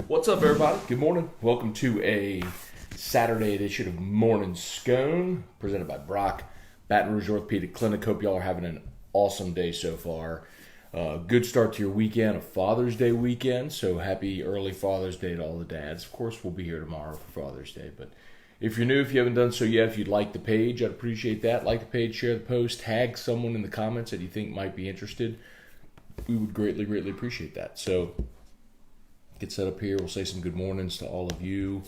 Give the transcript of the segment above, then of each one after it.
What's up, everybody? Good morning. Welcome to a Saturday edition of Morning Scone, presented by Brock, Baton Rouge Orthopedic Clinic. Hope y'all are having an awesome day so far. Good start to your weekend, a Father's Day weekend, so happy early Father's Day to all the dads. Of course, we'll be here tomorrow for Father's Day, but if you're new, if you haven't done so yet, if you'd like the page, I'd appreciate that. Like the page, share the post, tag someone in the comments that you think might be interested. We would greatly, greatly appreciate that. So get set up here. We'll say some good mornings to all of you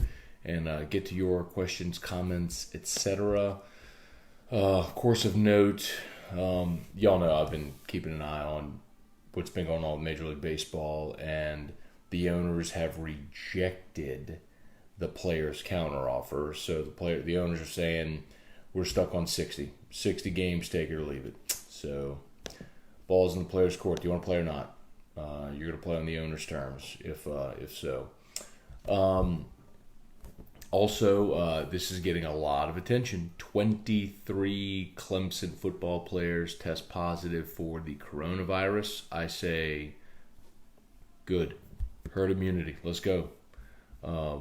and get to your questions, comments, etc. Of course, of note, y'all know I've been keeping an eye on what's been going on with Major League Baseball, and the owners have rejected the players' counteroffer. So the owners are saying we're stuck on 60 games, take it or leave it. So ball's in the players' court. Do you want to play or not? You're going to play on the owner's terms, if so. Also, this is getting a lot of attention. 23 Clemson football players test positive for the coronavirus. I say, good. Herd immunity. Let's go. I'd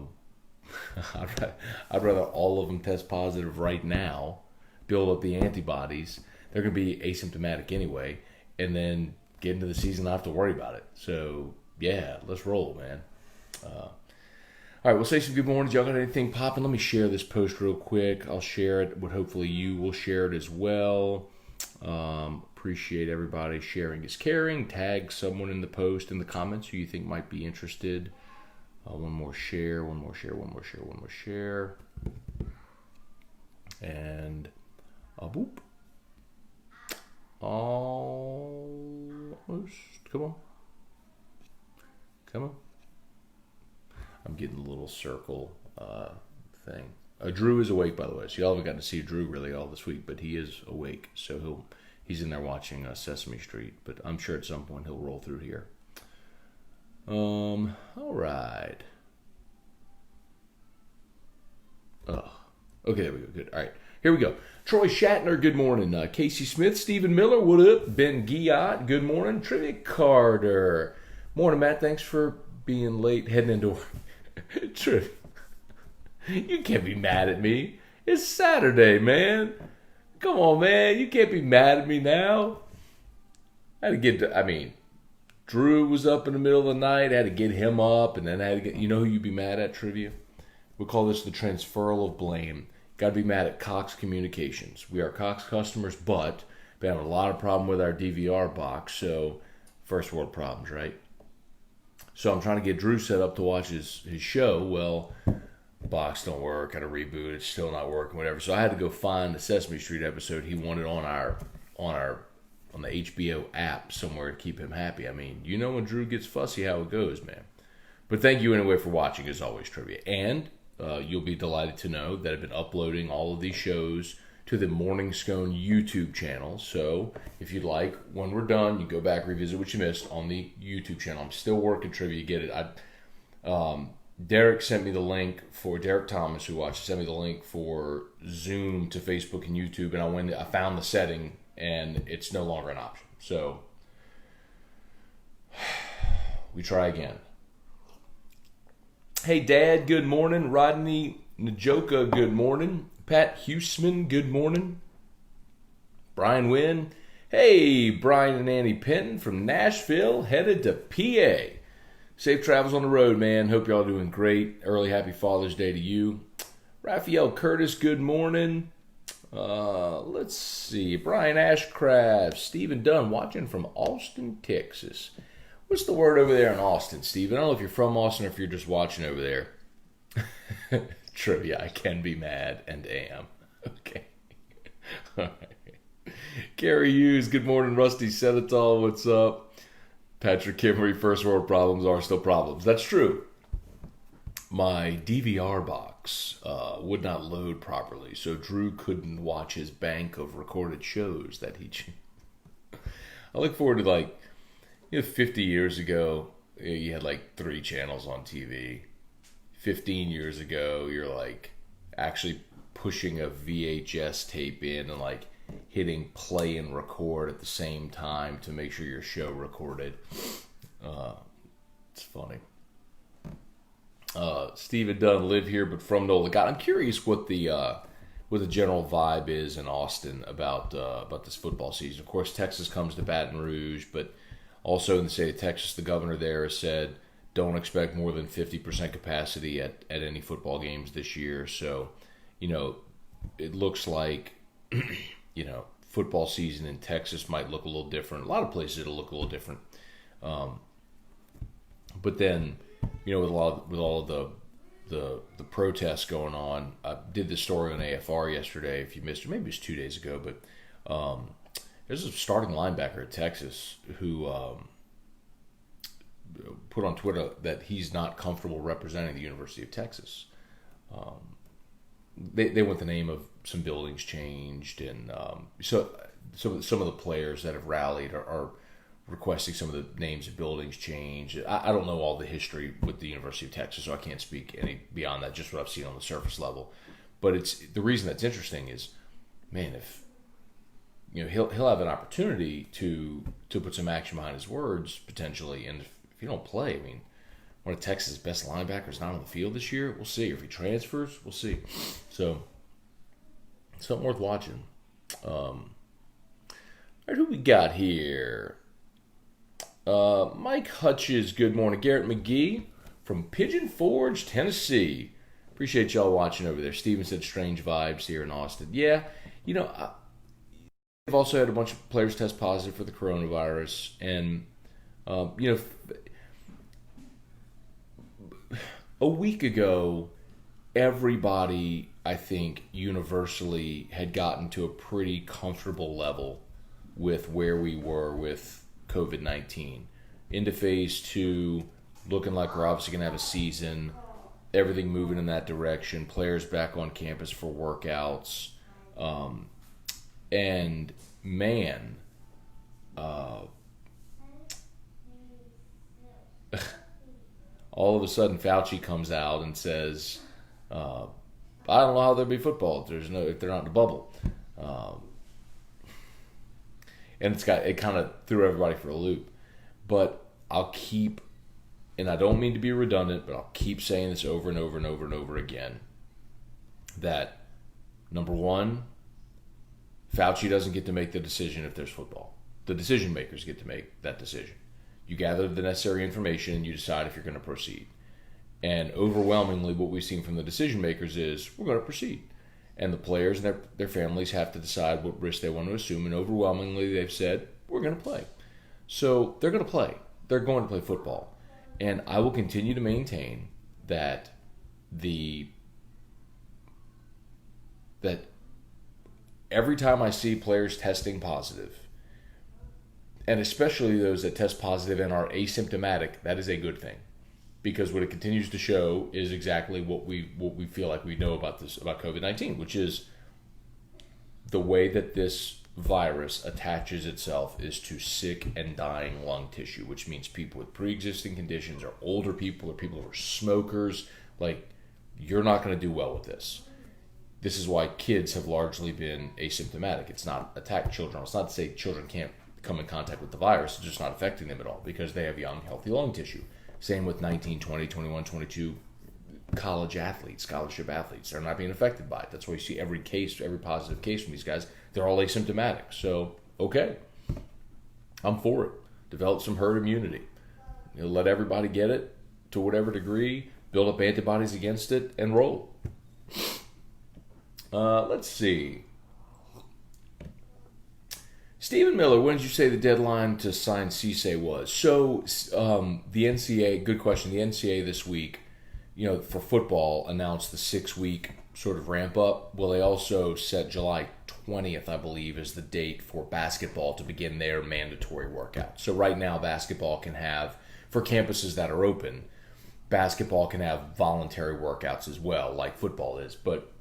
rather all of them test positive right now, build up the antibodies. They're going to be asymptomatic anyway, and then get into the season, not have to worry about it. So, yeah, let's roll, man. All right, we'll say some good mornings. Y'all got anything popping? Let me share this post real quick. I'll share it, but hopefully you will share it as well. Appreciate everybody sharing is caring. Tag someone in the post, in the comments, who you think might be interested. One more share. And boop. Almost. Come on. I'm getting a little circle thing. Drew is awake, by the way. So y'all haven't gotten to see Drew really all this week, but he is awake. So he's in there watching Sesame Street. But I'm sure at some point he'll roll through here. All right. Oh, okay, there we go. Good. All right, here we go. Troy Shatner, good morning. Casey Smith, Stephen Miller, what up? Ben Giat, good morning. Trivia Carter, morning, Matt. Thanks for being late, heading into work. Trivia, you can't be mad at me. It's Saturday, man. Come on, man. You can't be mad at me now. Drew was up in the middle of the night. I had to get him up, and then I had to get. You know who you'd be mad at, Trivia? We call this the transferal of blame. Got to be mad at Cox Communications. We are Cox customers, but we have a lot of problem with our DVR box. So, first world problems, right? So I'm trying to get Drew set up to watch his show. Well, box don't work. Got to reboot. It's still not working. Whatever. So I had to go find the Sesame Street episode he wanted on the HBO app somewhere to keep him happy. I mean, you know when Drew gets fussy how it goes, man. But thank you anyway for watching, as always, Trivia. And you'll be delighted to know that I've been uploading all of these shows to the Morning Scone YouTube channel. So if you'd like, when we're done, you go back, revisit what you missed on the YouTube channel. I'm still working, Trivia. Get it. Derek sent me the link for Derek Thomas, who watched, sent me the link for Zoom to Facebook and YouTube, and I found the setting, and it's no longer an option. So we try again. Hey, Dad, good morning. Rodney Najoka, good morning. Pat Huseman, good morning. Brian Wynn. Hey, Brian and Annie Penton from Nashville, headed to PA. Safe travels on the road, man. Hope y'all doing great. Early happy Father's Day to you. Raphael Curtis, good morning. Let's see. Brian Ashcraft. Stephen Dunn, watching from Austin, Texas. What's the word over there in Austin, Stephen? I don't know if you're from Austin or if you're just watching over there. Trivia, I can be mad and am. Okay. All right. Gary Hughes, good morning. Rusty Senatol, what's up? Patrick Kimmery, first world problems are still problems. That's true. My DVR box would not load properly, so Drew couldn't watch his bank of recorded shows that he... I look forward to 50 years ago, you had 3 channels on TV. 15 years ago, you're actually pushing a VHS tape in and hitting play and record at the same time to make sure your show recorded. It's funny. Stephen doesn't live here, but from NOLA. God, I'm curious what the general vibe is in Austin about this football season. Of course, Texas comes to Baton Rouge, but also in the state of Texas, the governor there has said don't expect more than 50% capacity at any football games this year. So, it looks like, football season in Texas might look a little different. A lot of places it'll look a little different. But then, with all of the protests going on, I did this story on AFR yesterday. If you missed it, maybe it was 2 days ago, but there's a starting linebacker at Texas who put on Twitter that he's not comfortable representing the University of Texas. They want the name of some buildings changed, and so some of the players that have rallied are requesting some of the names of buildings changed. I don't know all the history with the University of Texas, so I can't speak any beyond that, just what I've seen on the surface level. But it's the reason that's interesting is, man, if he'll have an opportunity to put some action behind his words potentially, and if you don't play, I mean, one of Texas' best linebackers not on the field this year, we'll see. Or if he transfers, we'll see. So something worth watching. All right, who we got here? Mike Hutches, good morning. Garrett McGee from Pigeon Forge, Tennessee. Appreciate y'all watching over there. Steven said strange vibes here in Austin. Yeah, I've also had a bunch of players test positive for the coronavirus. And, a week ago, everybody, I think, universally had gotten to a pretty comfortable level with where we were with COVID-19. Into phase 2, looking like we're obviously going to have a season, everything moving in that direction, players back on campus for workouts. And, man, all of a sudden Fauci comes out and says, I don't know how there'll be football if they're not in the bubble. And it kind of threw everybody for a loop. But I'll keep, and I don't mean to be redundant, but I'll keep saying this over and over and over and over again, that number one, Fauci doesn't get to make the decision if there's football. The decision makers get to make that decision. You gather the necessary information and you decide if you're going to proceed. And overwhelmingly, what we've seen from the decision makers is we're going to proceed. And the players and their families have to decide what risk they want to assume. And overwhelmingly, they've said, we're going to play. So they're going to play. They're going to play football. And I will continue to maintain that that every time I see players testing positive, and especially those that test positive and are asymptomatic, that is a good thing. Because what it continues to show is exactly what we feel like we know about COVID-19, which is the way that this virus attaches itself is to sick and dying lung tissue, which means people with pre-existing conditions or older people or people who are smokers. Like, you're not going to do well with this. This is why kids have largely been asymptomatic. It's not attacked children. It's not to say children can't come in contact with the virus. It's just not affecting them at all because they have young, healthy lung tissue. Same with 19, 20, 21, 22 college athletes, scholarship athletes. They're not being affected by it. That's why you see every positive case from these guys. They're all asymptomatic. So, okay, I'm for it. Develop some herd immunity. Let everybody get it to whatever degree, build up antibodies against it, and roll. Let's see. Stephen Miller, when did you say the deadline to sign Cisse was? So the NCAA, good question. The NCAA this week, for football, announced the 6-week sort of ramp up. Well, they also set July 20th, I believe, as the date for basketball to begin their mandatory workout. So right now, basketball can have, for campuses that are open, basketball can have voluntary workouts as well, like football is. But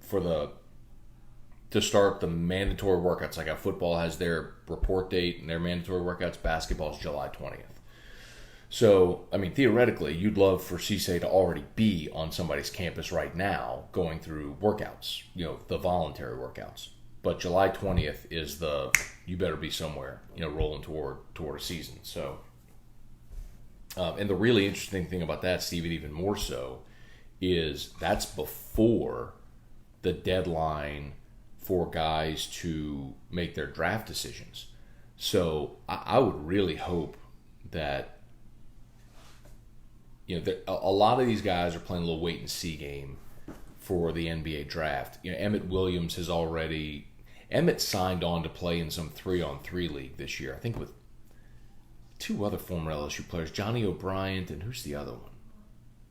to start the mandatory workouts, like how football has their report date and their mandatory workouts, basketball is July 20th. So, I mean, theoretically, you'd love for Cisse to already be on somebody's campus right now going through workouts, the voluntary workouts. But July 20th is you better be somewhere, rolling toward a season. So, and the really interesting thing about that, Steven, even more so, is that's before the deadline for guys to make their draft decisions. So I would really hope that, a lot of these guys are playing a little wait and see game for the NBA draft. Emmett Williams has already. Emmett signed on to play in some 3-on-3 league this year. I think with two other former LSU players, Johnny O'Brien, and who's the other one?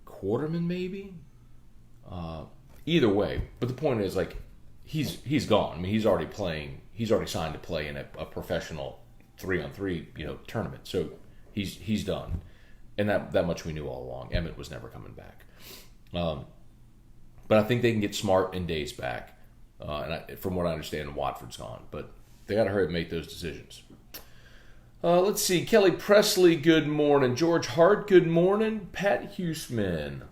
Quarterman, maybe? Either way. But the point is, he's gone. I mean, he's already playing. He's already signed to play in a professional 3-on-3, tournament. So he's done. And that much we knew all along. Emmett was never coming back. But I think they can get Smart and Days back. From what I understand, Watford's gone. But they got to hurry up and make those decisions. Let's see. Kelly Presley, good morning. George Hart, good morning. Pat Huseman.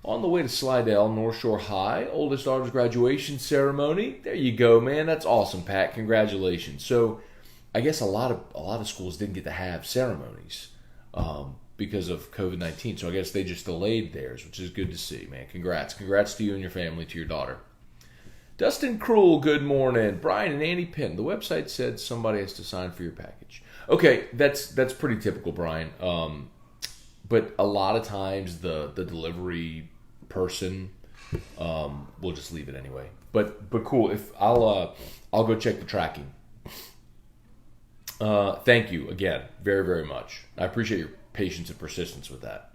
On the way to Slidell, North Shore High, oldest daughter's graduation ceremony. There you go, man. That's awesome, Pat. Congratulations. So I guess a lot of schools didn't get to have ceremonies because of COVID-19. So I guess they just delayed theirs, which is good to see, man. Congrats. Congrats to you and your family, to your daughter. Dustin Krull, good morning. Brian and Andy Penn. The website said somebody has to sign for your package. Okay, that's pretty typical, Brian. But a lot of times the delivery person will just leave it anyway. But cool. If I'll go check the tracking. Thank you again, very, very much. I appreciate your patience and persistence with that.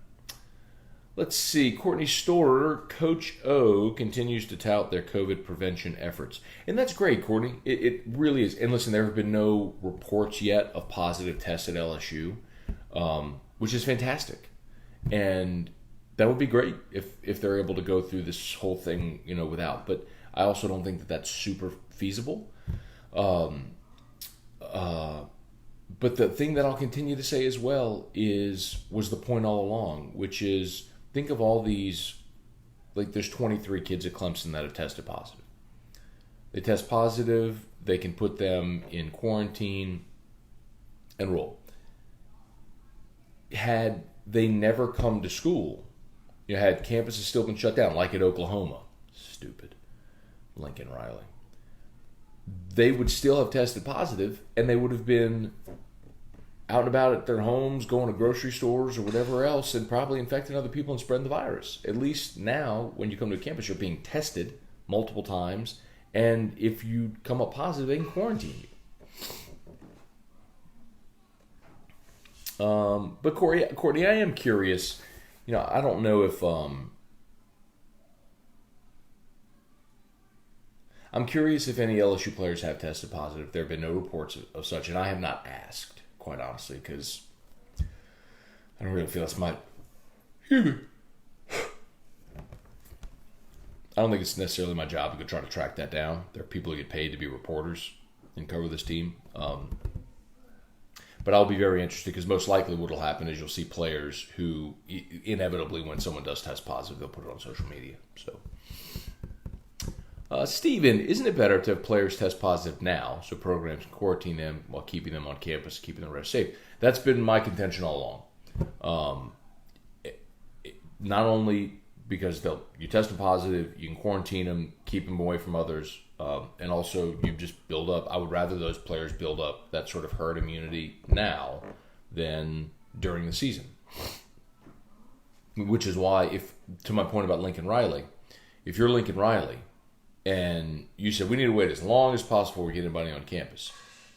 Let's see. Courtney Storer, Coach O, continues to tout their COVID prevention efforts. And that's great, Courtney. It really is. And listen, there have been no reports yet of positive tests at LSU, which is fantastic. And that would be great if they're able to go through this whole thing, without. But I also don't think that that's super feasible. But the thing that I'll continue to say as well was the point all along, which is, think of all these, there's 23 kids at Clemson that have tested positive. They test positive, they can put them in quarantine and roll. Had they never come to school, had campuses still been shut down, like at Oklahoma, stupid, Lincoln Riley, they would still have tested positive, and they would have been out and about at their homes, going to grocery stores or whatever else, and probably infecting other people and spreading the virus. At least now, when you come to campus, you're being tested multiple times, and if you come up positive, they can quarantine you. But Courtney, I am curious. I don't know if I'm curious if any LSU players have tested positive. There have been no reports of such, and I have not asked, quite honestly, because I don't really feel that's my. I don't think it's necessarily my job to go try to track that down. There are people who get paid to be reporters and cover this team. But I'll be very interested, because most likely what will happen is you'll see players who inevitably, when someone does test positive, they'll put it on social media. So, Steven, isn't it better to have players test positive now so programs can quarantine them while keeping them on campus, keeping the rest safe? That's been my contention all along. Not only because you test them positive, you can quarantine them, keep them away from others, and also you just build up. I would rather those players build up that sort of herd immunity now than during the season. Which is why, to my point about Lincoln Riley, if you're Lincoln Riley and you said we need to wait as long as possible before we get anybody on campus,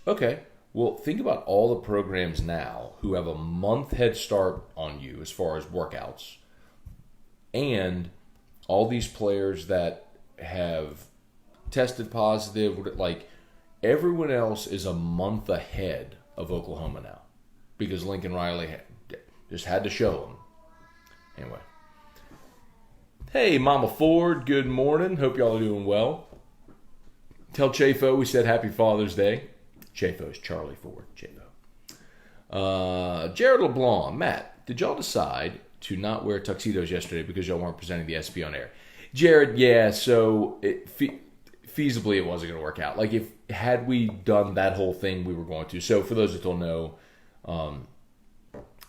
okay, well, think about all the programs now who have a month head start on you as far as workouts, and all these players that have tested positive, everyone else is a month ahead of Oklahoma now, because Lincoln Riley just had to show them. Anyway. Hey, Mama Ford, good morning. Hope y'all are doing well. Tell Chafo we said Happy Father's Day. Chafo is Charlie Ford. Chafo. Jared LeBlanc. Matt, did y'all decide to not wear tuxedos yesterday because y'all weren't presenting the SP on air? Jared, yeah, so feasibly it wasn't going to work out. Had we done that whole thing, we were going to. So for those that don't know,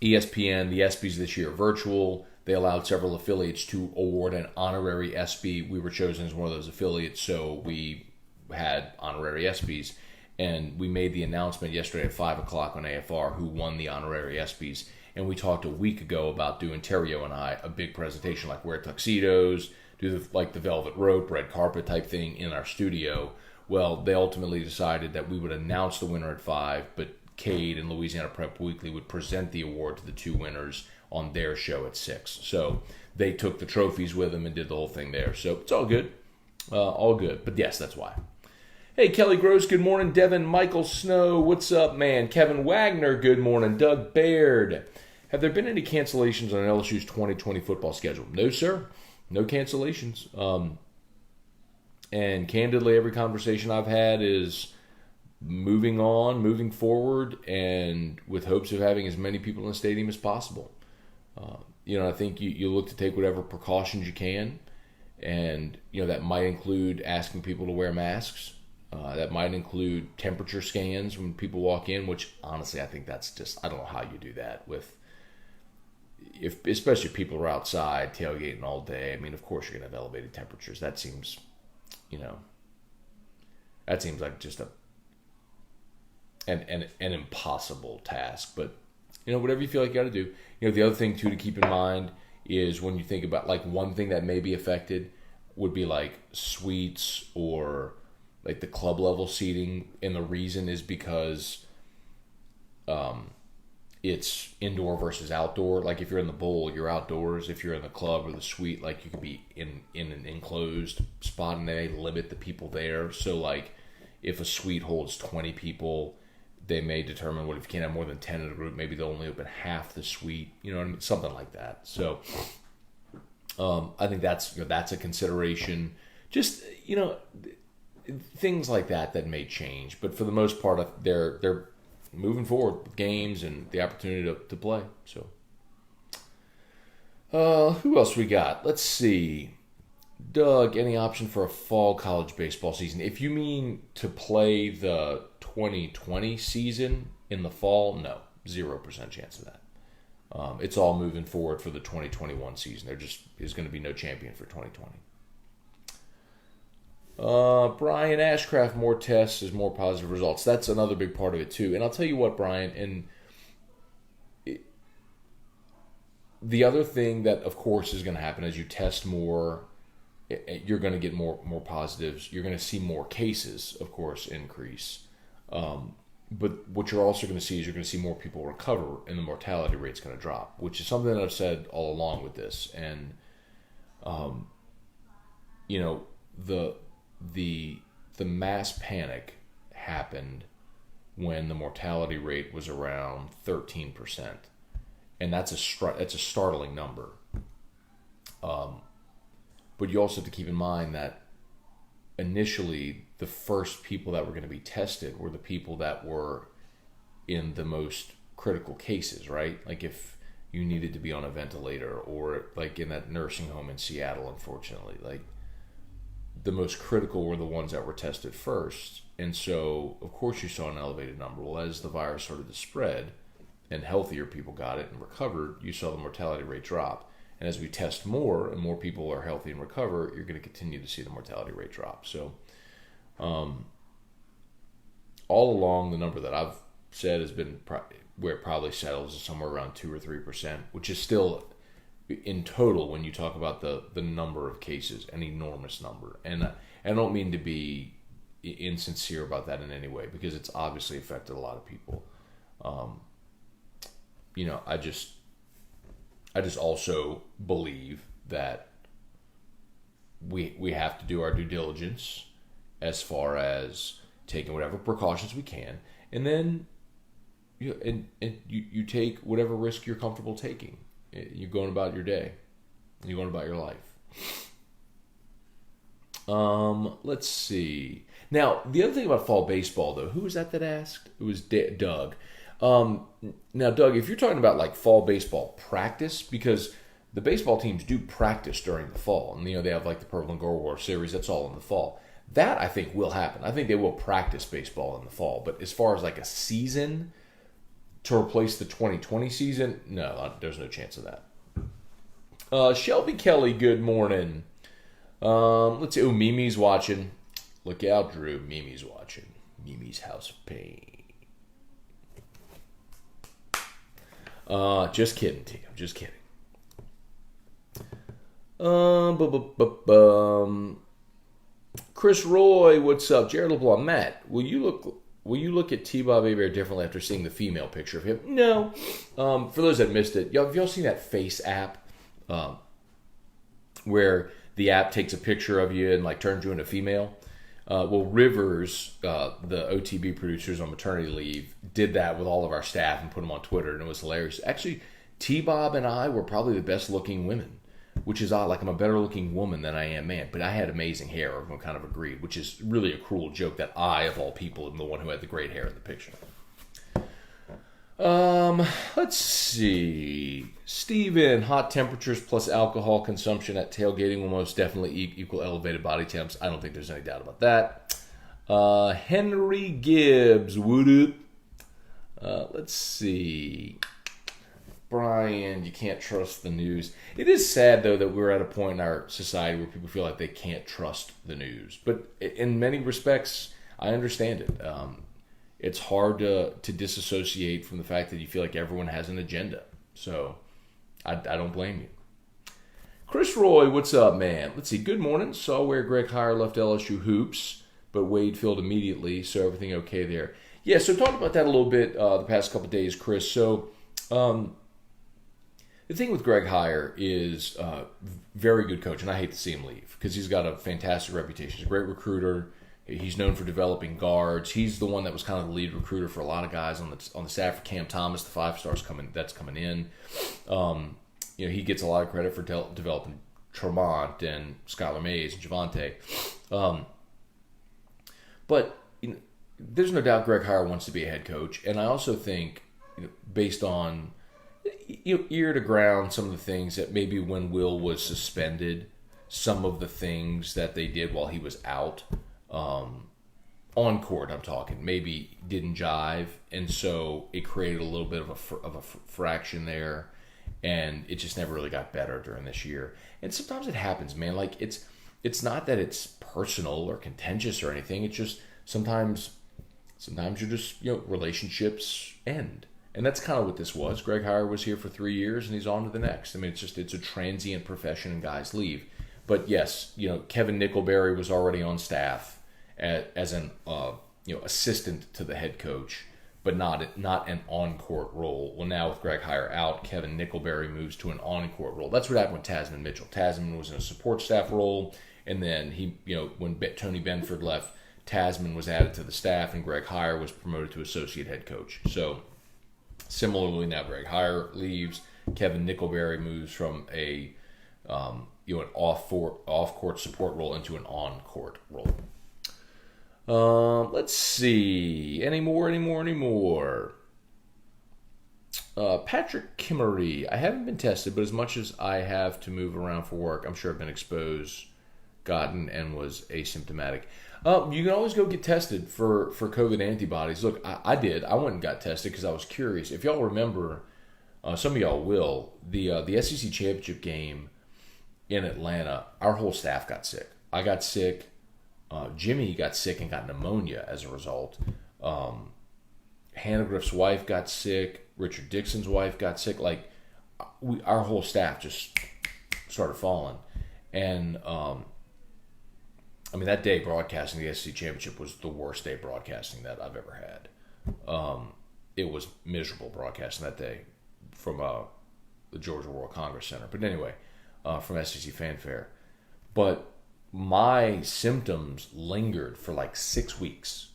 ESPN, the ESPYs this year are virtual. they allowed several affiliates to award an honorary SB. We were chosen as one of those affiliates, so we had honorary SBs. And we made the announcement yesterday at 5 o'clock on AFR who won the honorary SBs. And we talked a week ago about doing, Terrio and I, a big presentation, like wear tuxedos, do the velvet rope, red carpet type thing in our studio. Well, they ultimately decided that we would announce the winner at 5, but Cade and Louisiana Prep Weekly would present the award to the 2 winners on their show at 6. So they took the trophies with them and did the whole thing there. So it's all good. All good. But yes, that's why. Hey, Kelly Gross, good morning. Devin Michael Snow, what's up, man? Kevin Wagner, good morning. Doug Baird. Have there been any cancellations on LSU's 2020 football schedule? No, sir. No cancellations. And candidly, every conversation I've had is moving on, moving forward, and with hopes of having as many people in the stadium as possible. I think you look to take whatever precautions you can, and that might include asking people to wear masks. That might include temperature scans when people walk in, which honestly I think that's just, I don't know how you do that especially if people are outside tailgating all day. I mean, of course you're going to have elevated temperatures. That seems like just an impossible task. But whatever you feel like you got to do. The other thing too to keep in mind is when you think about like one thing that may be affected would be like suites or like the club level seating, and the reason is because it's indoor versus outdoor. Like if you're in the bowl, you're outdoors. If you're in the club or the suite, like you could be in an enclosed spot, and they limit the people there. So like if a suite holds 20 people, they may determine if you can't have more than 10 in a group, maybe they'll only open half the suite. Something like that. So I think that's a consideration. Just things like that may change, but for the most part, they're moving forward with games and the opportunity to play. So, who else we got? Let's see. Doug, any option for a fall college baseball season? If you mean to play the 2020 season in the fall, no, 0% chance of that. It's all moving forward for the 2021 season. There just is going to be no champion for 2020. Brian Ashcraft, more tests is more positive results. That's another big part of it too. And I'll tell you what, Brian, the other thing that of course is going to happen as you test more, you're going to get more positives. You're going to see more cases, of course, increase. But what you're also going to see is you're going to see more people recover, and the mortality rate's going to drop, which is something that I've said all along with this. And the mass panic happened when the mortality rate was around 13%, and that's a startling number. But you also have to keep in mind that initially the first people that were going to be tested were the people that were in the most critical cases, right? Like if you needed to be on a ventilator, or like in that nursing home in Seattle, unfortunately, like the most critical were the ones that were tested first. And so, of course, you saw an elevated number. Well, as the virus started to spread and healthier people got it and recovered, you saw the mortality rate drop. And as we test more and more people are healthy and recover, you're going to continue to see the mortality rate drop. So all along, the number that I've said has been where it probably settles is somewhere around 2 or 3%, which is still in total, when you talk about the number of cases, an enormous number. And I don't mean to be insincere about that in any way, because it's obviously affected a lot of people. I just also believe that we have to do our due diligence as far as taking whatever precautions we can, and then you take whatever risk you're comfortable taking. You're going about your day. You're going about your life. Let's see. Now, the other thing about fall baseball, though, who was that asked? It was Doug. Now, Doug, if you're talking about like fall baseball practice, because the baseball teams do practice during the fall, and they have like the Purple and Gold War Series, that's all in the fall. That I think will happen. I think they will practice baseball in the fall. But as far as like a season to replace the 2020 season, no, there's no chance of that. Shelby Kelly, good morning. Let's see. Oh, Mimi's watching. Look out, Drew. Mimi's watching. Mimi's House of Pain. Just kidding, T. I'm just kidding. Chris Roy, what's up? Jared LeBlanc, Matt, will you look at T-Bob Hebert differently after seeing the female picture of him? No. For those that missed it, have y'all seen that Face app? Where the app takes a picture of you and like turns you into female. Well, Rivers, the OTB producers on maternity leave, did that with all of our staff and put them on Twitter, and it was hilarious. Actually, T-Bob and I were probably the best looking women, which is odd. Like, I'm a better looking woman than I am man, but I had amazing hair. Everyone kind of agreed, which is really a cruel joke that I, of all people, am the one who had the great hair in the picture. Let's see. Steven, hot temperatures plus alcohol consumption at tailgating will most definitely equal elevated body temps. I don't think there's any doubt about that. Henry Gibbs, would it? Let's see. Brian, you can't trust the news. It is sad, though, that we're at a point in our society where people feel like they can't trust the news. But in many respects, I understand it. It's hard to disassociate from the fact that you feel like everyone has an agenda. So I don't blame you. Chris Roy, what's up, man? Let's see. Good morning. Saw where Greg Heyer left LSU hoops, but Wade filled immediately, so everything okay there. Yeah, so talked about that a little bit the past couple of days, Chris. So the thing with Greg Heyer is very good coach, and I hate to see him leave because he's got a fantastic reputation. He's a great recruiter. He's known for developing guards. He's the one that was kind of the lead recruiter for a lot of guys on the staff for Cam Thomas, the 5-stars coming in. He gets a lot of credit for developing Tremont and Skylar Mays and Javante. But there's no doubt Greg Heyer wants to be a head coach, and I also think, based on ear to ground, some of the things that maybe when Will was suspended, some of the things that they did while he was out. On court, I'm talking, maybe didn't jive, and so it created a little bit of a fraction there, and it just never really got better during this year. And sometimes it happens, man. Like it's not that it's personal or contentious or anything. It's just sometimes you're just relationships end, and that's kind of what this was. Greg Heyer was here for 3 years, and he's on to the next. I mean, it's a transient profession, and guys leave. But yes, Kevin Nickelberry was already on staff as an assistant to the head coach, but not an on-court role. Well, now with Greg Heyer out, Kevin Nickelberry moves to an on-court role. That's what happened with Tasman Mitchell. Tasman was in a support staff role, and then when Tony Benford left, Tasman was added to the staff, and Greg Heyer was promoted to associate head coach. So similarly, now Greg Heyer leaves, Kevin Nickelberry moves from an off-court support role into an on-court role. Let's see. Any more? Patrick Kimmery. I haven't been tested, but as much as I have to move around for work, I'm sure I've been exposed, gotten, and was asymptomatic. You can always go get tested for COVID antibodies. Look, I did. I went and got tested because I was curious. If y'all remember, some of y'all will, the SEC championship game in Atlanta, our whole staff got sick. I got sick. Jimmy got sick and got pneumonia as a result. Hannah Griff's wife got sick. Richard Dixon's wife got sick. Like, our whole staff just started falling. And, that day broadcasting the SEC championship was the worst day broadcasting that I've ever had. It was miserable broadcasting that day from the Georgia World Congress Center. But anyway, from SEC Fanfare. But my symptoms lingered for like 6 weeks,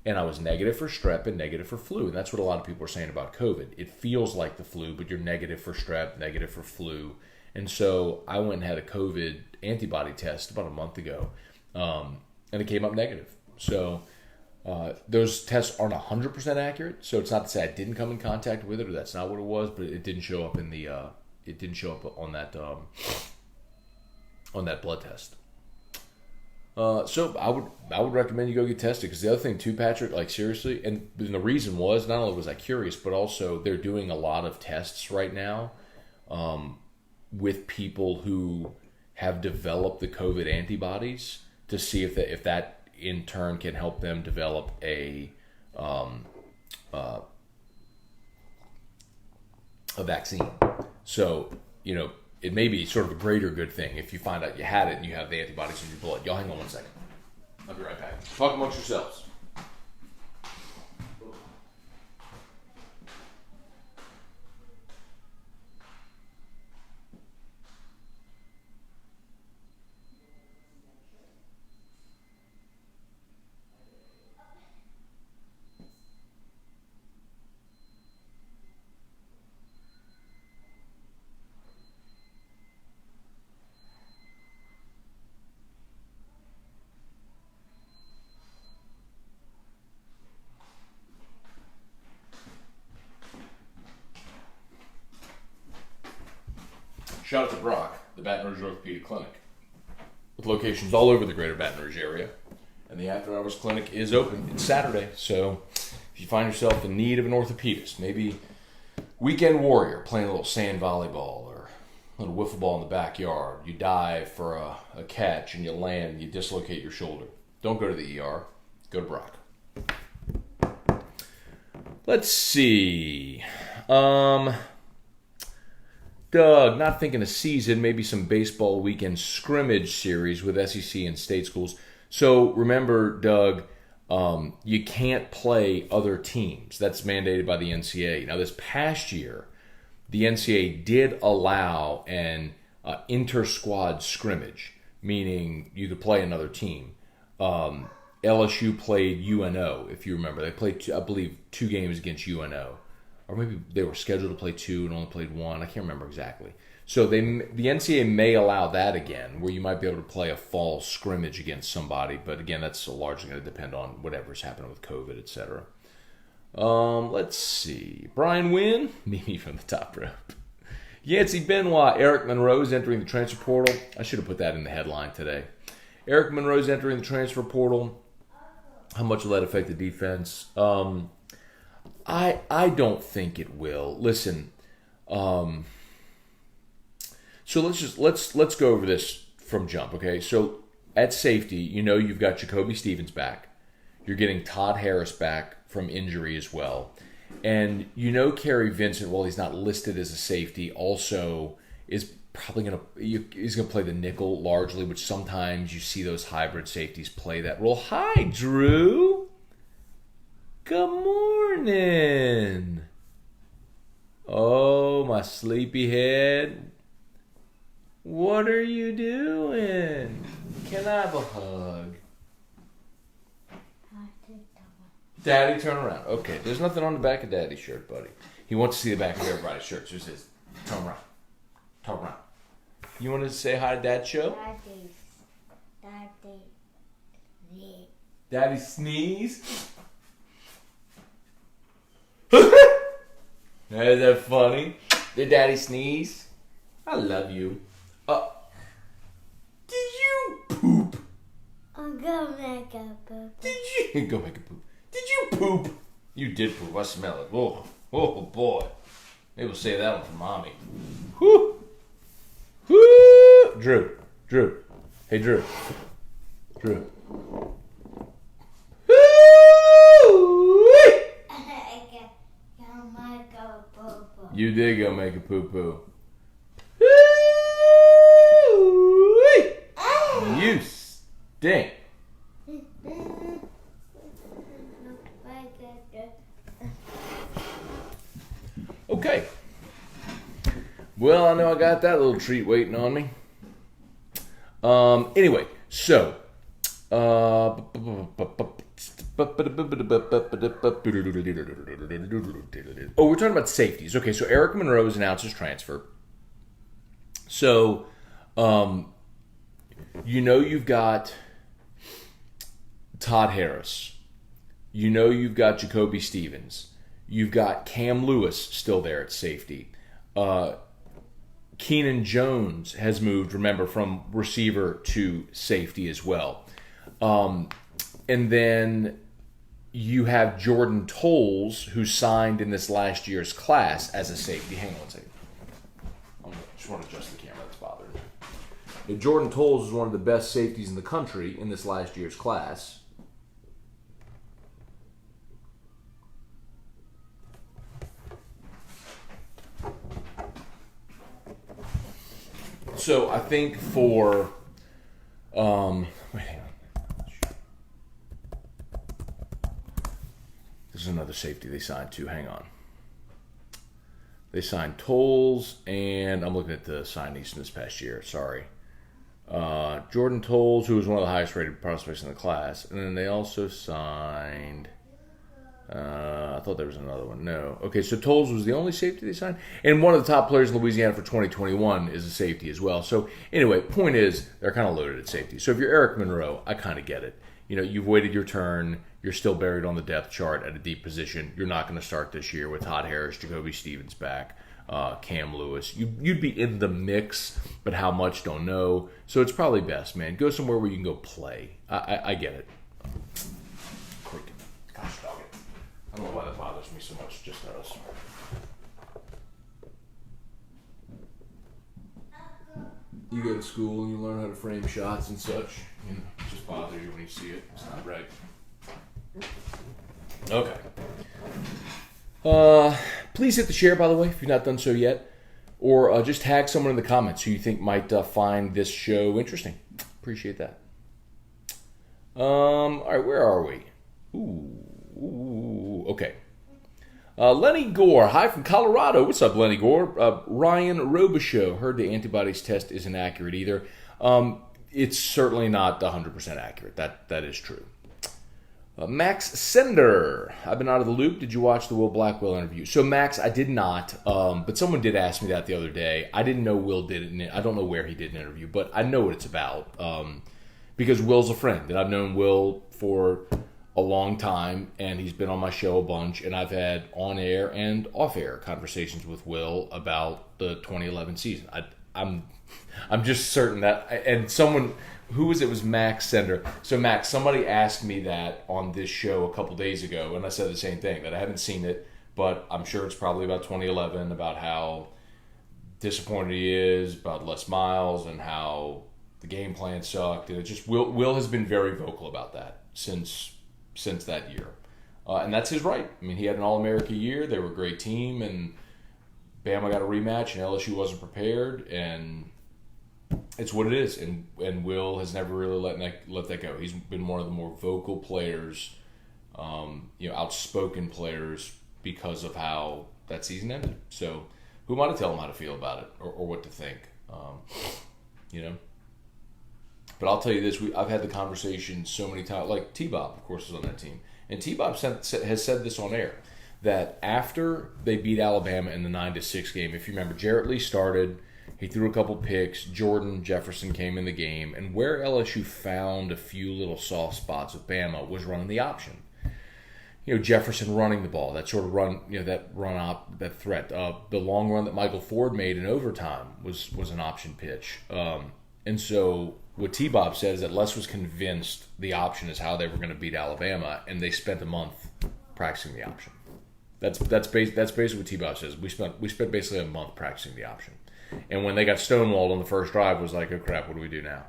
and I was negative for strep and negative for flu. And that's what a lot of people are saying about COVID. It feels like the flu, but you're negative for strep, negative for flu. And so I went and had a COVID antibody test about a month ago, and it came up negative. So those tests aren't 100% accurate. So it's not to say I didn't come in contact with it, or that's not what it was, but it didn't show up in the it didn't show up on that blood test. So I would recommend you go get tested, because the other thing too, Patrick, like seriously, and the reason was, not only was I curious, but also they're doing a lot of tests right now with people who have developed the COVID antibodies to see if that in turn can help them develop a vaccine. So, it may be sort of a greater good thing if you find out you had it and you have the antibodies in your blood. Y'all hang on 1 second. I'll be right back. Talk amongst yourselves. Shout out to Brock, the Baton Rouge Orthopedic Clinic, with locations all over the greater Baton Rouge area. And the after hours clinic is open. It's Saturday, so if you find yourself in need of an orthopedist, maybe weekend warrior playing a little sand volleyball or a little wiffle ball in the backyard, you dive for a catch and you land and you dislocate your shoulder, don't go to the ER, go to Brock. Let's see. Doug, not thinking a season, maybe some baseball weekend scrimmage series with SEC and state schools. So remember, Doug, you can't play other teams. That's mandated by the NCAA. Now, this past year, the NCAA did allow an inter-squad scrimmage, meaning you could play another team. LSU played UNO, if you remember. They played, I believe, 2 games against UNO. Or maybe they were scheduled to play 2 and only played 1. I can't remember exactly. So the NCAA may allow that again, where you might be able to play a fall scrimmage against somebody. But again, that's largely going to depend on whatever's happening with COVID, etc. Let's see. Brian Wynn, Mimi from the top rope. Yancey Benoit, Eric Monroe is entering the transfer portal. I should have put that in the headline today. Eric Monroe is entering the transfer portal. How much will that affect the defense? I don't think it will. Listen, so let's go over this from jump, okay? So at safety, you've got Jacoby Stevens back. You're getting Todd Harris back from injury as well. And Kerry Vincent, while he's not listed as a safety, also is probably he's gonna play the nickel largely, which sometimes you see those hybrid safeties play that role. Hi, Drew. Good morning. Oh, my sleepy head. What are you doing? Can I have a hug? Daddy, turn around. Okay, there's nothing on the back of Daddy's shirt, buddy. He wants to see the back of everybody's shirt, so it says, turn around. Turn around. You want to say hi to Dad's show? Daddy sneeze? Is that funny? Did Daddy sneeze? I love you. Did you poop? I'm gonna make a poop. Did you go make a poop? Did you poop? You did poop. I smell it. Oh boy. Maybe we'll save that one for Mommy. Whoo. Whoo. Drew. Hey, Drew. You did go make a poo-poo. You stink. Okay. Well, I know I got that little treat waiting on me. Anyway, so oh, we're talking about safeties. Okay, so Eric Monroe has announced his transfer. So, you've got Todd Harris. You've got Jacoby Stevens. You've got Cam Lewis still there at safety. Keenan Jones has moved, remember, from receiver to safety as well. And then you have Jordan Tolles, who signed in this last year's class as a safety. Hang on one second. I'm going to just want to adjust the camera. That's bothering me. Jordan Tolles was one of the best safeties in the country in this last year's class. So I think for wait, hang on. This is another safety they signed too. Hang on. They signed Tolles, and I'm looking at the signees from this past year. Sorry. Jordan Tolles, who was one of the highest rated prospects in the class. And then they also signed... I thought there was another one. No. Okay, so Tolles was the only safety they signed. And one of the top players in Louisiana for 2021 is a safety as well. So anyway, point is, they're kind of loaded at safety. So if you're Eric Monroe, I kind of get it. You know, you've waited your turn. You're still buried on the depth chart at a deep position. You're not going to start this year with Todd Harris, Jacoby Stevens back, Cam Lewis. You'd be in the mix, but how much, don't know. So it's probably best, man. Go somewhere where you can go play. I get it. Gosh, dog it. I don't know why that bothers me so much. Just notice. You go to school and you learn how to frame shots and such. You know, it just bothers you when you see it. It's not right. Okay. Please hit the share, by the way, if you've not done so yet. Or just tag someone in the comments who you think might find this show interesting. Appreciate that. All right, where are we? Okay. Lenny Gore, hi from Colorado. What's up, Lenny Gore? Ryan Robichaux, heard the antibodies test isn't accurate either. It's certainly not 100% accurate. That is true. Max Sender, I've been out of the loop. Did you watch the Will Blackwell interview? So, Max, I did not, but someone did ask me that the other day. I didn't know Will did it. I don't know where he did an interview, but I know what it's about because Will's a friend, and I've known Will for a long time, and he's been on my show a bunch, and I've had on-air and off-air conversations with Will about the 2011 season. I'm just certain that, and someone, who was it? Was Max Sender. So Max, somebody asked me that on this show a couple days ago, and I said the same thing, that I haven't seen it, but I'm sure it's probably about 2011, about how disappointed he is, about Les Miles, and how the game plan sucked, and it just, Will has been very vocal about that since that year. And that's his right. I mean, he had an All-America year, they were a great team, and Bama got a rematch, and LSU wasn't prepared, and it's what it is, and Will has never really let that go. He's been one of the more vocal players, outspoken players because of how that season ended. So who am I to tell him how to feel about it or what to think? But I'll tell you this: I've had the conversation so many times. Like T-Bob, of course, is on that team, and T-Bob has said this on air that after they beat Alabama in the 9-6 game, if you remember, Jarrett Lee started. He threw a couple picks. Jordan Jefferson came in the game. And where LSU found a few little soft spots with Bama was running the option. Jefferson running the ball, that sort of run, that threat. The long run that Michael Ford made in overtime was an option pitch. And so what T-Bob said is that Les was convinced the option is how they were going to beat Alabama, and they spent a month practicing the option. That's basically what T-Bob says. We spent basically a month practicing the option. And when they got stonewalled on the first drive, it was like, oh crap, what do we do now?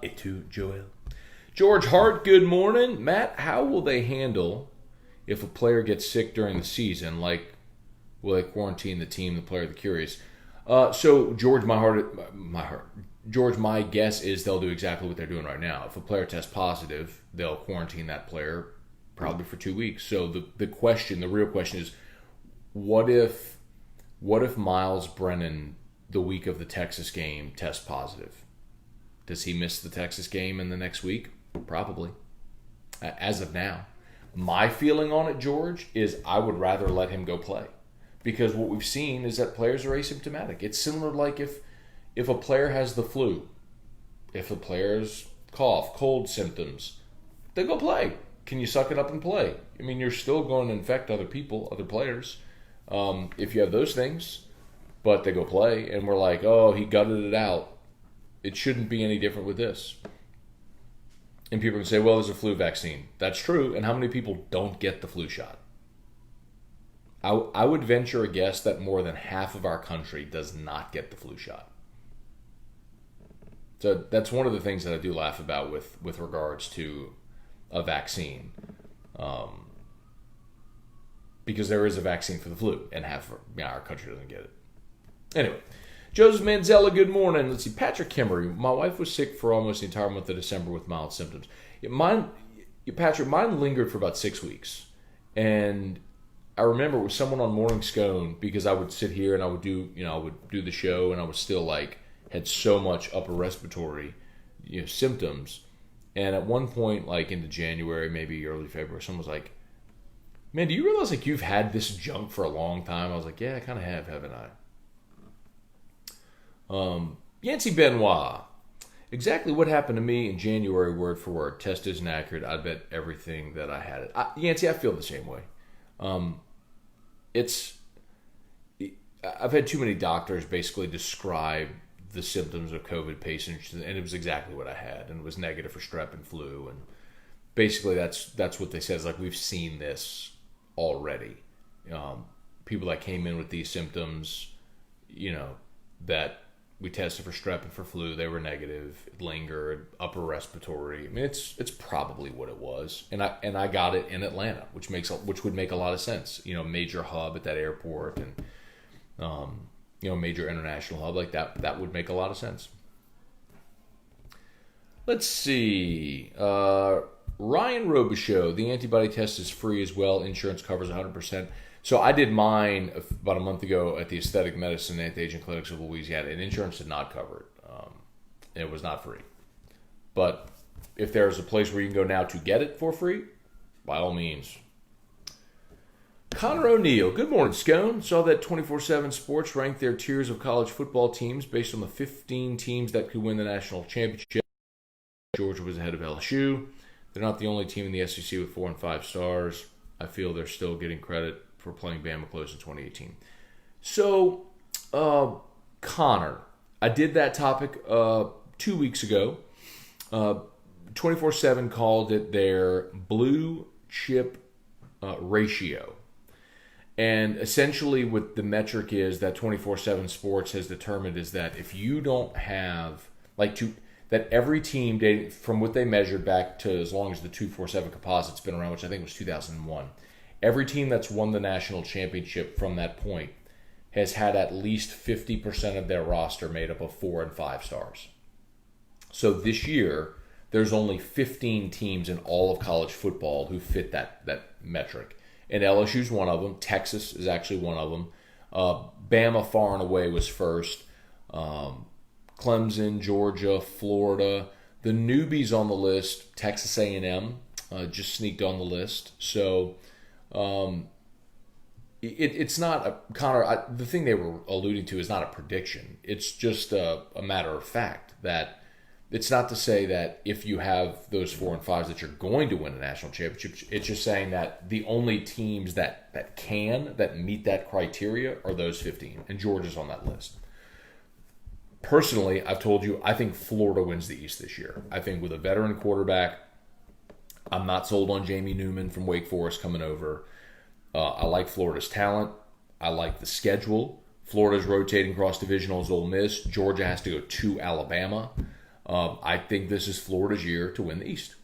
Et tu, Joel. George Hart, good morning. Matt, how will they handle if a player gets sick during the season? Like, will they quarantine the team, the player, the curious? So, George, George, my guess is they'll do exactly what they're doing right now. If a player tests positive, they'll quarantine that player probably for 2 weeks. So the real question is, what if Miles Brennan, the week of the Texas game, tests positive? Does he miss the Texas game in the next week? Probably. As of now. My feeling on it, George, is I would rather let him go play. Because what we've seen is that players are asymptomatic. It's similar like if a player has the flu, if a player's cough, cold symptoms, they go play. Can you suck it up and play? I mean, you're still going to infect other people, other players, if you have those things, but they go play, and we're like, oh, he gutted it out. It shouldn't be any different with this. And people can say, well, there's a flu vaccine. That's true, and how many people don't get the flu shot? I would venture a guess that more than half of our country does not get the flu shot. So that's one of the things that I do laugh about with regards to a vaccine. Because there is a vaccine for the flu, and half of our country doesn't get it. Anyway, Joseph Manzella, good morning. Let's see, Patrick Kimmery. My wife was sick for almost the entire month of December with mild symptoms. Patrick, mine lingered for about 6 weeks. And I remember it was someone on Morning Scone, because I would sit here and I would do the show, and I was still had so much upper respiratory, symptoms. And at one point, into January, maybe early February, someone was like, "Man, do you realize you've had this junk for a long time?" I was like, "Yeah, I kind of have, haven't I?" Yancy Benoit. Exactly what happened to me in January, word for word. Test isn't accurate. I bet everything that I had it. Yancy, I feel the same way. I've had too many doctors basically describe the symptoms of COVID patients, and it was exactly what I had, and it was negative for strep and flu, and basically that's what they said. Is we've seen this already. People that came in with these symptoms, that we tested for strep and for flu, they were negative. It lingered, upper respiratory. I mean, it's probably what it was, and I got it in Atlanta, which would make a lot of sense. Major hub at that airport, and major international hub like that. That would make a lot of sense. Let's see. Ryan Robichaux, the antibody test is free as well. Insurance covers 100%. So I did mine about a month ago at the Aesthetic Medicine Anti-Aging Clinics of Louisiana, and insurance did not cover it. It was not free. But if there's a place where you can go now to get it for free, by all means. Connor O'Neill, good morning, Scone. Saw that 24/7 Sports ranked their tiers of college football teams based on the 15 teams that could win the national championship. Georgia was ahead of LSU. They're not the only team in the SEC with 4 and 5 stars. I feel they're still getting credit for playing Bama close in 2018. So, Connor, I did that topic 2 weeks ago. 24/7 called it their blue chip ratio. And essentially what the metric is that 24/7 Sports has determined is that if you don't have, that every team, dating from what they measured back to as long as the 247 composite's been around, which I think was 2001, every team that's won the national championship from that point has had at least 50% of their roster made up of 4 and 5 stars. So this year, there's only 15 teams in all of college football who fit that metric. And LSU's one of them. Texas is actually one of them. Bama far and away was first. Clemson, Georgia, Florida. The newbies on the list, Texas A&M, just sneaked on the list. So it's not Connor. The thing they were alluding to is not a prediction. It's just a matter of fact that it's not to say that if you have those 4 and 5s that you're going to win a national championship. It's just saying that the only teams that meet that criteria are those 15, and Georgia's on that list. Personally, I've told you, I think Florida wins the East this year. I think with a veteran quarterback, I'm not sold on Jamie Newman from Wake Forest coming over. I like Florida's talent. I like the schedule. Florida's rotating cross-divisional as Ole Miss. Georgia has to go to Alabama. I think this is Florida's year to win the East.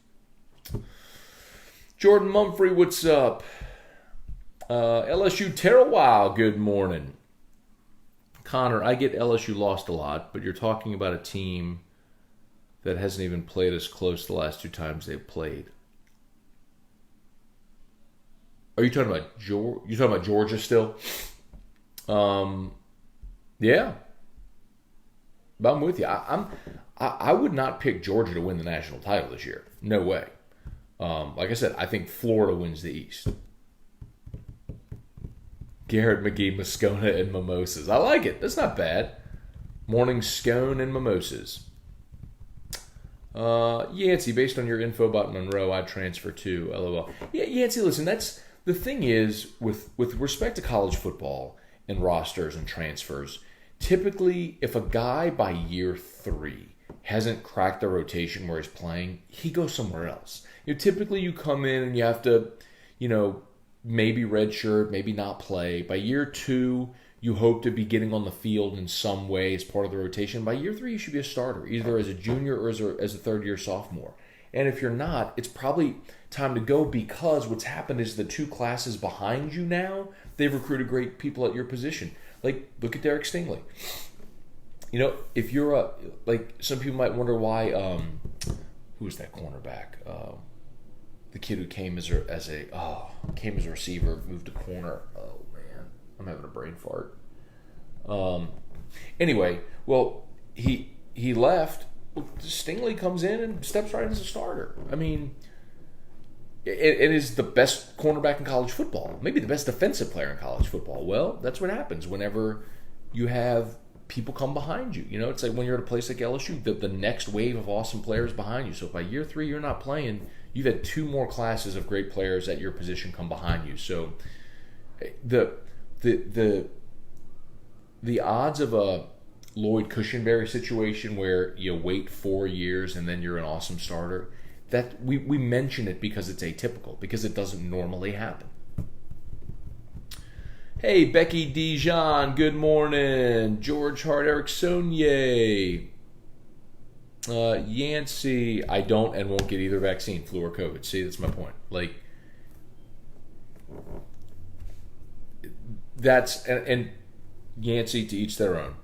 Jordan Mumphrey, what's up? LSU Terrawile, good morning. Connor, I get LSU lost a lot, but you're talking about a team that hasn't even played us close the last 2 times they've played. Are you talking about Georgia still? Yeah. But I'm with you. I would not pick Georgia to win the national title this year. No way. Like I said, I think Florida wins the East. Garrett McGee, Moscona, and Mimosas. I like it. That's not bad. Morning Scone and Mimosas. Yancey, based on your info about Monroe, I'd transfer to LOL. Yeah, Yancey, listen, that's the thing is, with respect to college football and rosters and transfers, typically, if a guy by year 3 hasn't cracked the rotation where he's playing, he goes somewhere else. Typically you come in and you have to, maybe redshirt, maybe not play. By year 2, you hope to be getting on the field in some way as part of the rotation. By year 3, you should be a starter, either as a junior or as a third-year sophomore. And if you're not, it's probably time to go, because what's happened is the 2 classes behind you now, they've recruited great people at your position. Like, look at Derek Stingley. If you're some people might wonder why, who was that cornerback? The kid who came as a receiver, moved to corner. Oh man, I'm having a brain fart. Anyway, well, he left. Well, Stingley comes in and steps right as a starter. I mean, it is the best cornerback in college football, maybe the best defensive player in college football. Well, that's what happens whenever you have people come behind you. It's like when you're at a place like LSU, the next wave of awesome players behind you. So if by year 3 you're not playing, you've had 2 more classes of great players at your position come behind you. So the odds of a Lloyd Cushenberry situation where you wait 4 years and then you're an awesome starter, that we mention it because it's atypical, because it doesn't normally happen. Hey, Becky Dijon, good morning. George Hart, Eric Sonier. Yancey, I don't and won't get either vaccine, flu or COVID. See, that's my point. And Yancey, to each their own.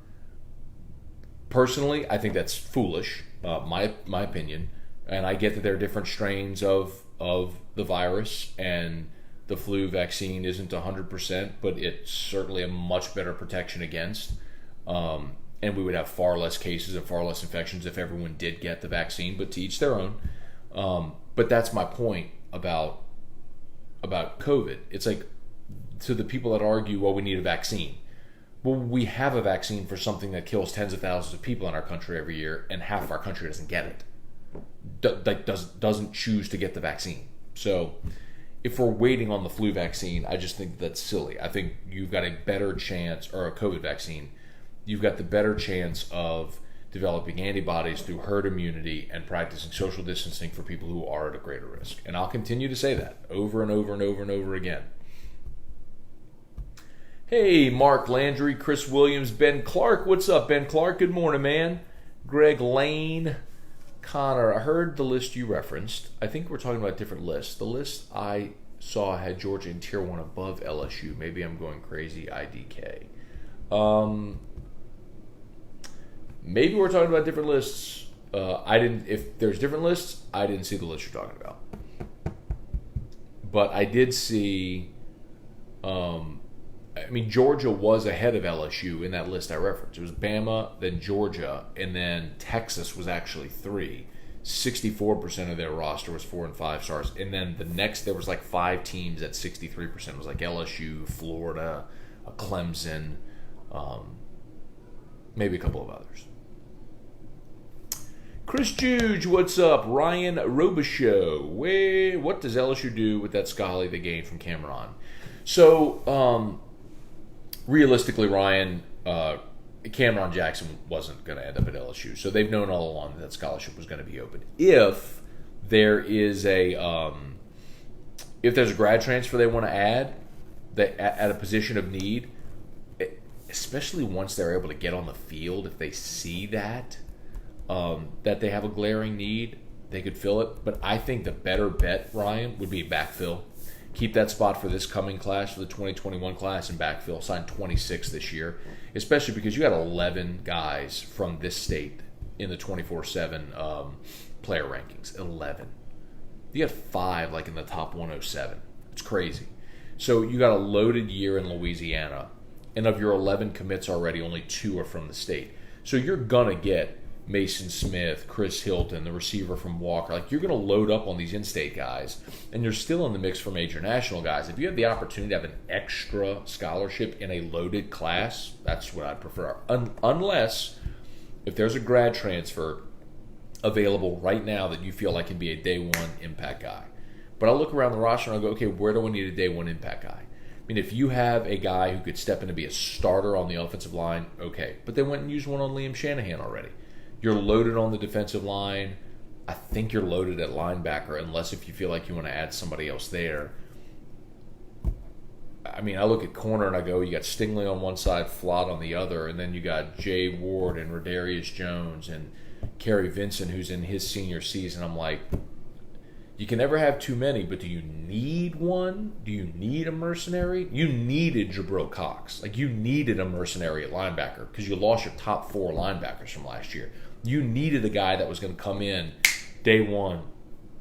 Personally, I think that's foolish, my opinion. And I get that there are different strains of the virus, and the flu vaccine isn't 100%, but it's certainly a much better protection against. And we would have far less cases and far less infections if everyone did get the vaccine, but to each their own. But that's my point about COVID. It's like, to the people that argue, well, we need a vaccine. Well, we have a vaccine for something that kills tens of thousands of people in our country every year, and half of our country doesn't get it. Doesn't choose to get the vaccine. So if we're waiting on the flu vaccine, I just think that's silly. I think you've got a better chance, or a COVID vaccine, you've got the better chance of developing antibodies through herd immunity and practicing social distancing for people who are at a greater risk. And I'll continue to say that over and over and over and over again. Hey, Mark Landry, Chris Williams, Ben Clark. What's up, Ben Clark? Good morning, man. Greg Lane. Connor, I heard the list you referenced. I think we're talking about different lists. The list I saw had Georgia in Tier 1 above LSU. Maybe I'm going crazy, IDK. Maybe we're talking about different lists. If there's different lists, I didn't see the list you're talking about. But I did see, Georgia was ahead of LSU in that list I referenced. It was Bama, then Georgia, and then Texas was actually 3. 64% of their roster was 4 and 5 stars. And then the next, there was 5 teams at 63%. It was LSU, Florida, Clemson, maybe a couple of others. Chris Juge, what's up? Ryan Robichaux. What does LSU do with that Scully they gained from Cameron? So, realistically, Ryan, Cameron Jackson wasn't going to end up at LSU. So they've known all along that scholarship was going to be open. If there is if there's a grad transfer they want to add that at a position of need, especially once they're able to get on the field, if they see that they have a glaring need, they could fill it. But I think the better bet, Ryan, would be backfill. Keep that spot for this coming class, for the 2021 class, and backfill. Sign 26 this year, especially because you got 11 guys from this state in the 24/7 player rankings. 11. You got 5 in the top 107. It's crazy. So you got a loaded year in Louisiana, and of your 11 commits already, only 2 are from the state. So you're gonna get Mason Smith, Chris Hilton, the receiver from Walker. You're going to load up on these in-state guys, and you're still in the mix for major national guys. If you have the opportunity to have an extra scholarship in a loaded class, that's what I'd prefer. Unless, if there's a grad transfer available right now that you feel like can be a day one impact guy. But I'll look around the roster and I'll go, okay, where do I need a day one impact guy? If you have a guy who could step in to be a starter on the offensive line, okay. But they went and used one on Liam Shanahan already. You're loaded on the defensive line. I think you're loaded at linebacker, unless if you feel like you want to add somebody else there. I look at corner and I go, you got Stingley on one side, Flott on the other, and then you got Jay Ward and Rodarius Jones and Kerry Vincent, who's in his senior season. I'm like, you can never have too many, but do you need one? Do you need a mercenary? You needed Jabril Cox. Like, you needed a mercenary at linebacker because you lost your top 4 linebackers from last year. You needed a guy that was going to come in day one,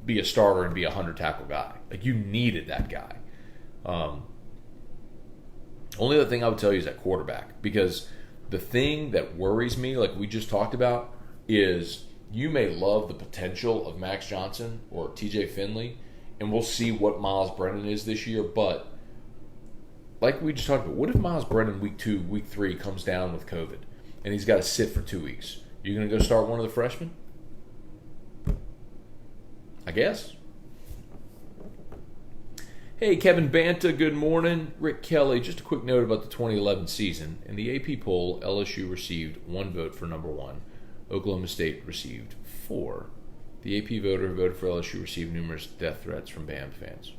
be a starter, and be a 100-tackle guy. Like, you needed that guy. Only other thing I would tell you is at quarterback, because the thing that worries me, like we just talked about, is you may love the potential of Max Johnson or TJ Finley, and we'll see what Miles Brennan is this year, but like we just talked about, what if Miles Brennan week 2, week 3 comes down with COVID, and he's got to sit for 2 weeks? You going to go start one of the freshmen? I guess. Hey, Kevin Banta, good morning. Rick Kelly, just a quick note about the 2011 season. In the AP poll, LSU received 1 vote for number 1. Oklahoma State received 4. The AP voter who voted for LSU received numerous death threats from BAM fans.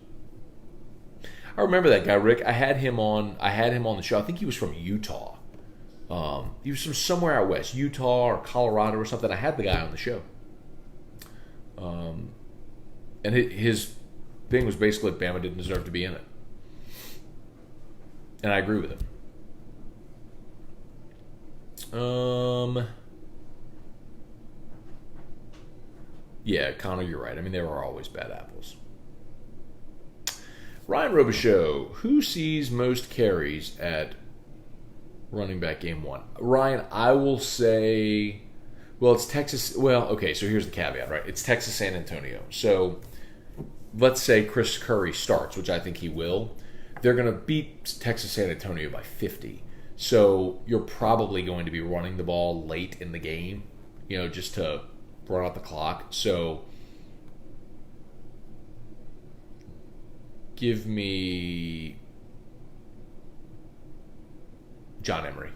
I remember that guy, Rick. I had him on the show. I think he was from Utah. He was from somewhere out west, Utah or Colorado or something. I had the guy on the show. And his thing was basically Bama didn't deserve to be in it. And I agree with him. Yeah, Connor, you're right. I mean, there are always bad apples. Ryan Robichaux, who sees most carries at running back game 1? Ryan, I will say, well, it's Texas. Well, okay, so here's the caveat, right? It's Texas San Antonio. So let's say Chris Curry starts, which I think he will. They're going to beat Texas San Antonio by 50. So you're probably going to be running the ball late in the game, just to run out the clock. So give me John Emery.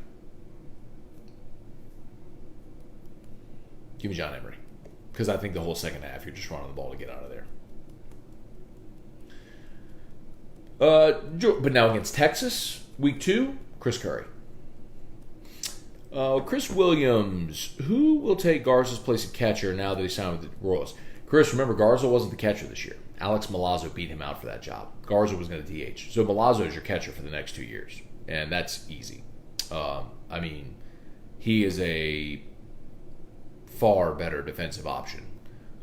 Give me John Emery. Because I think the whole second half, you're just running the ball to get out of there. But now against Texas, week 2, Chris Curry. Chris Williams, who will take Garza's place at catcher now that he signed with the Royals? Chris, remember, Garza wasn't the catcher this year. Alex Milazzo beat him out for that job. Garza was going to DH. So Milazzo is your catcher for the next 2 years. And that's easy. He is a far better defensive option.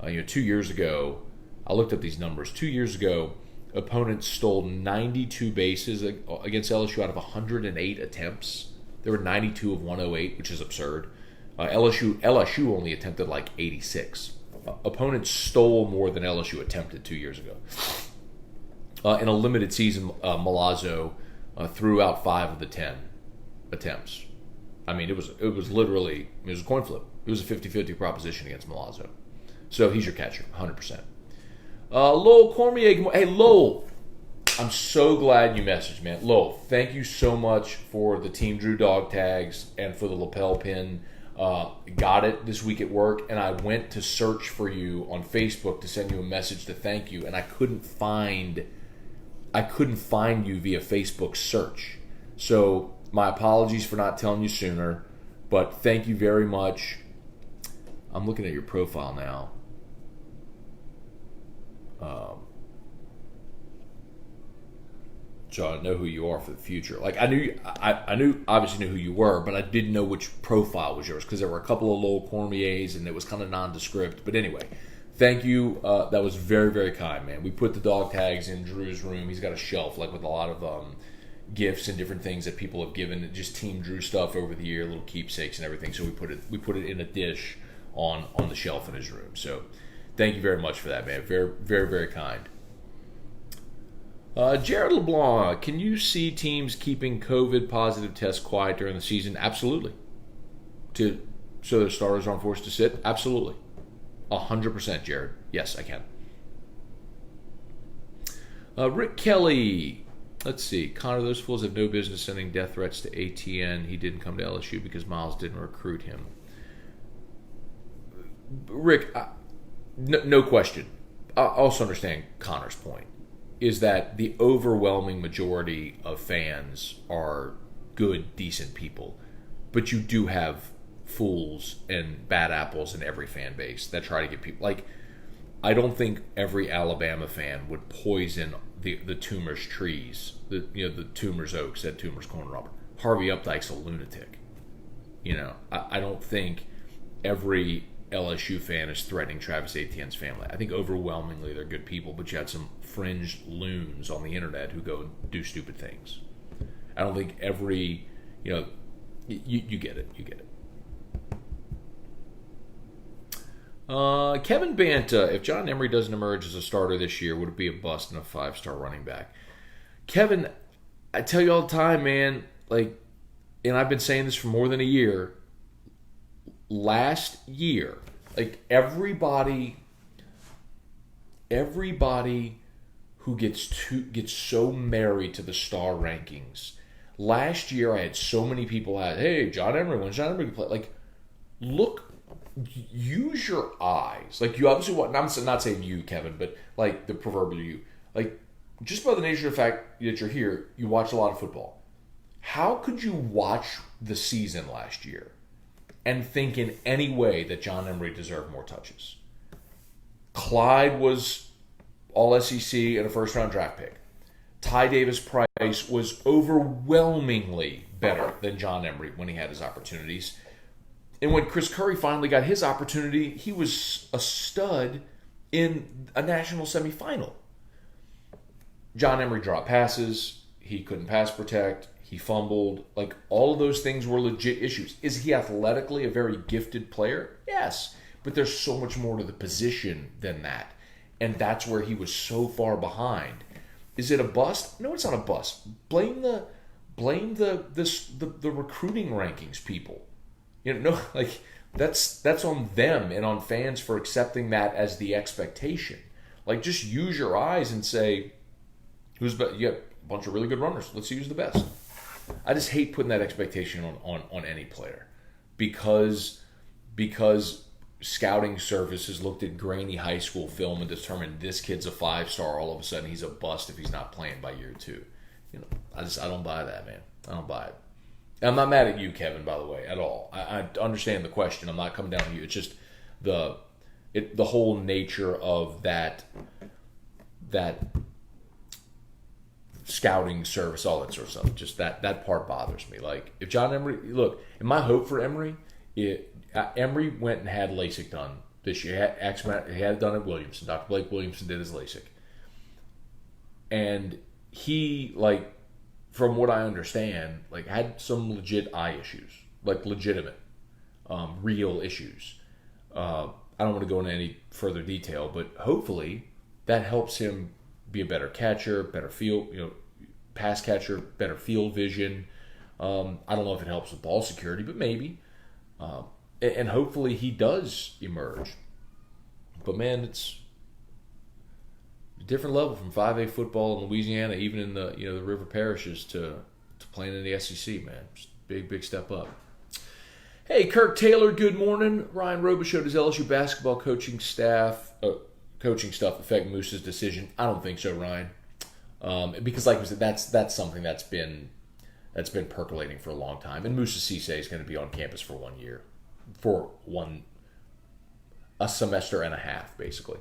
2 years ago, I looked up these numbers. 2 years ago, opponents stole 92 bases against LSU out of 108 attempts. There were 92 of 108, which is absurd. LSU only attempted like 86. Opponents stole more than LSU attempted 2 years ago. In a limited season, Milazzo threw out 5 of the 10 attempts. It was a coin flip. It was a 50-50 proposition against Milazzo. So he's your catcher, 100%. Lowell Cormier. Hey, Lowell. I'm so glad you messaged, man. Lowell, thank you so much for the Team Drew dog tags and for the lapel pin. Got it this week at work, and I went to search for you on Facebook to send you a message to thank you, and I couldn't find you via Facebook search. So my apologies for not telling you sooner, but thank you very much. I'm looking at your profile now. So I know who you are for the future. Like I obviously knew who you were, but I didn't know which profile was yours because there were a couple of Lowell Cormiers and it was kind of nondescript. But anyway, thank you. That was very, very kind, man. We put the dog tags in Drew's room. He's got a shelf like with a lot of gifts and different things that people have given, just Team Drew stuff over the year, little keepsakes and everything. So we put it in a dish on the shelf in his room. So thank you very much for that, man. Very, very, very kind. Jared LeBlanc, can you see teams keeping COVID positive tests quiet during the season? Absolutely. So their starters aren't forced to sit? Absolutely. 100%, Jared. Yes, I can. Rick Kelly, let's see. Connor, those fools have no business sending death threats to ATN. He didn't come to LSU because Miles didn't recruit him. Rick, no question. I also understand Connor's point. is that the overwhelming majority of fans are good, decent people. But you do have fools and bad apples in every fan base that try to get people. Like, I don't think every Alabama fan would poison the Toomer's trees, the Toomer's oaks at Toomer's Corner Robert. Harvey Updike's a lunatic. I don't think every LSU fan is threatening Travis Etienne's family. I think overwhelmingly they're good people, but you had some fringe loons on the internet who go and do stupid things. I don't think every, you get it. You get it. Kevin Banta, if John Emery doesn't emerge as a starter this year, would it be a bust and a 5-star running back? Kevin, I tell you all the time, man, like, and I've been saying this for more than a year, last year, like everybody who gets so married to the star rankings. Last year, I had so many people ask, "Hey, John Emery, when's John Emery play?" Like, look, use your eyes. Like, you obviously want. I'm not saying you, Kevin, but like the proverbial you. Like, just by the nature of the fact that you're here, you watch a lot of football. How could you watch the season last year and think in any way that John Emery deserved more touches? Clyde was all SEC and a first-round draft pick. Ty Davis-Price was overwhelmingly better than John Emery when he had his opportunities. And when Chris Curry finally got his opportunity, he was a stud in a national semifinal. John Emery dropped passes. He couldn't pass protect. He fumbled. Like, all of those things were legit issues. Is he athletically a very gifted player? Yes. But there's so much more to the position than that. And that's where he was so far behind. Is it a bust? No, it's not a bust. Blame the recruiting rankings people. Like, that's on them and on fans for accepting that as the expectation. Like, just use your eyes and say, who's better? You got a bunch of really good runners. Let's use the best. I just hate putting that expectation on any player because scouting services looked at grainy high school film and determined this kid's a 5-star. All of a sudden, he's a bust if he's not playing by year 2. I don't buy that, man. I don't buy it. And I'm not mad at you, Kevin, by the way, at all. I understand the question. I'm not coming down on you. It's just the whole nature of that scouting service, all that sort of stuff. Just that part bothers me. Like, if John Emery, look, and my hope for Emery, Emery went and had LASIK done this year. He had it done at Williamson. Dr. Blake Williamson did his LASIK. And he, like, from what I understand, like, had some legit eye issues. Like, legitimate, real issues. I don't want to go into any further detail, but hopefully that helps him be a better catcher, better field, pass catcher, better field vision. I don't know if it helps with ball security, but maybe. And hopefully he does emerge. But man, it's a different level from 5A football in Louisiana, even in the the river parishes, to playing in the SEC. Man, just big step up. Hey, Kirk Taylor, good morning. Ryan Robichaud, does LSU basketball coaching stuff affect Moose's decision? I don't think so, Ryan. Because, like we said, that's something that's been percolating for a long time. And Musa Cisse is going to be on campus for 1 year, a semester and a half, basically.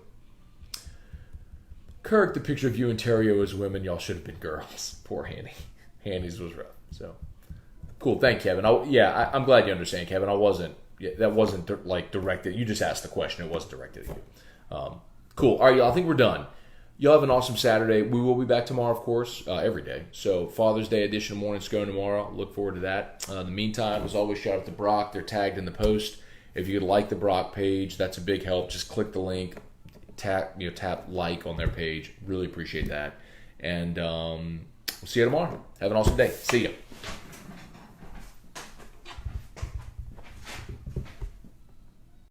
Kirk, the picture of you and Terrio as women, y'all should have been girls. Poor Hanny. Hanny's was rough. So cool. Thank Kevin. I'm glad you understand, Kevin. That wasn't directed. You just asked the question. It wasn't directed at you. Cool. All right, y'all. I think we're done. Y'all have an awesome Saturday. We will be back tomorrow, of course, every day. So Father's Day edition of Morning Scone tomorrow. Look forward to that. In the meantime, as always, shout out to Brock. They're tagged in the post. If you could like the Brock page, that's a big help. Just click the link, tap like on their page. Really appreciate that. And we'll see you tomorrow. Have an awesome day. See ya.